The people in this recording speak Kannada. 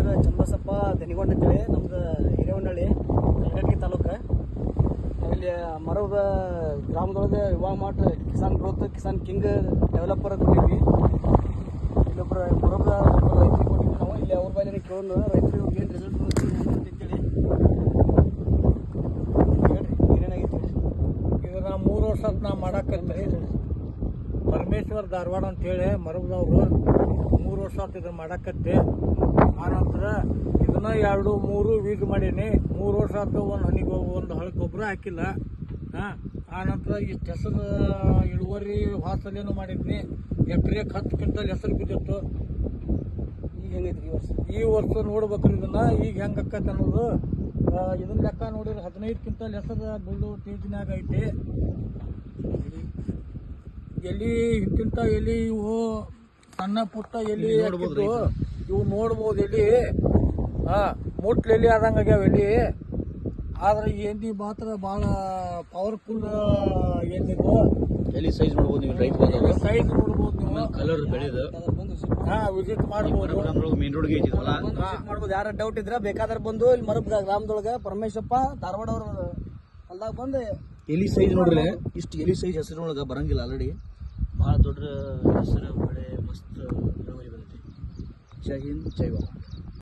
ಹೆಸರು ಚನ್ನಬಸಪ್ಪ ದನಿಗೊಂಡ ಅಂತೇಳಿ ನಮ್ದು ಹಿರೇವನಹಳ್ಳಿ ಕಲಘಟಗಿ ತಾಲೂಕು. ನಾವಿಲ್ಲಿ ಮರಬ ಗ್ರಾಮದೊಳಗೆ ಯುವ mart Kisan growth Kisan king developer ಕೊಟ್ಟಿದ್ವಿ. ಇಲ್ಲೊಬ್ಬರು ಮರಬ ರೈತರಿಗೆ ಕೊಟ್ಟಿದ್ವಿ ನಾವು. ಇಲ್ಲಿ ಅವ್ರ ಬಳಿ ಕೇಳೋಣ ರೈತರಿಗೆ ಏನು ರಿಸಲ್ಟ್ ಅಂತೇಳಿ ಹೇಳ್ರಿ ಏನೇನಾಗೈತಿ. ಇದನ್ನ 3 ವರ್ಷ ನಾ ಮಾಡಾಕತ್ರಿ. ಪರಮೇಶ್ವರ್ ಧಾರವಾಡ ಅಂತೇಳಿ ಮರಬದವ್ರು 3 ವರ್ಷ ಇದನ್ನ ಮಾಡಾಕತ್ತೆ. ಆನಂತರ ಇದನ್ನ 2-3 ವೀಕ್ ಮಾಡೀನಿ. 3 ವರ್ಷ ಆಯ್ತು, ಒಂದು ಹಳೆ ಗೊಬ್ಬರ ಹಾಕಿಲ್ಲ. ಆನಂತರ ಇಷ್ಟು ಹೆಸರು ಇಳುವರಿ ವಾಸಲೇನು ಮಾಡಿದ್ನಿ. ಎಕರೆಗೆ 10 ಕ್ವಿಂಟಲ್ ಹೆಸರು ಬಿದ್ದಿತ್ತು. ಈಗ ಹೆಂಗೈತಿ ಈ ವರ್ಷ ನೋಡ್ಬೇಕ್ರಿ ಇದನ್ನ ಈಗ ಹೆಂಗೆ ಆಕೈತೆ ಅನ್ನೋದು. ಇದನ್ನ ಲೆಕ್ಕ ನೋಡಿದ್ರೆ 15 ಕ್ವಿಂಟಲ್ ಹೆಸರು ಬೀಳು ಸ್ಟೇಜ್ನಾಗ ಐತಿ. ಎಲ್ಲಿ ಇಂತಿಂತ ಎಲ್ಲಿ ಇವು ಸಣ್ಣ ಪುಟ್ಟ ಎಲ್ಲಿ ಇವು ನೋಡ್ಬೋದು. ಎಲ್ಲಿ ಮುಟ್ಲು ಎಲ್ಲಿ ಆದಂಗೆ ಆಗ್ಯಾವ ಎಲ್ಲಿ. ಆದ್ರೆ ಎಲ್ಲಿ ಮಾತ್ರ ಭಾಳ ಪವರ್ಫುಲ್ ಏನಿದು ಎಲ್ಲಿ ಸೈಜ್ ನೋಡ್ಬೋದು ನೀವು. ರೈತ ಸೈಜ್ ನೋಡ್ಬೋದು ನೀವು. ಕಲರ್ ಬೆಳೆದು ವಿಸಿಟ್ ಮಾಡ್ಬೋದು. ಮೇನ್ ರೋಡ್ಗೆ ಐತಿದಲ್ಲ ಮಾಡ್ಬೋದು. ಯಾರ ಡೌಟ್ ಇದ್ರೆ ಬೇಕಾದ್ರೆ ಬಂದು ಇಲ್ಲಿ ಮರಬ ಗ್ರಾಮದೊಳಗೆ ಪರಮೇಶಪ್ಪ ಧಾರವಾಡ ಅವ್ರ ಹೊಲ್ದಾಗ ಬಂದು ಎಲಿ ಸೈಜ್ ನೋಡ್ರಿ. ಇಷ್ಟು ಎಲಿ ಸೈಜ್ ಹೆಸರೊಳಗೆ ಬರಂಗಿಲ್ಲ. ಆಲ್ರೆಡಿ ಭಾಳ ದೊಡ್ಡ ಹೆಸರು ಬೆಳೆ ಮಸ್ತ್ ಇಳುವರಿ ಬರುತ್ತೆ. ಜೈ ಹಿಂದ್ ಜೈ ಭಾರತ್.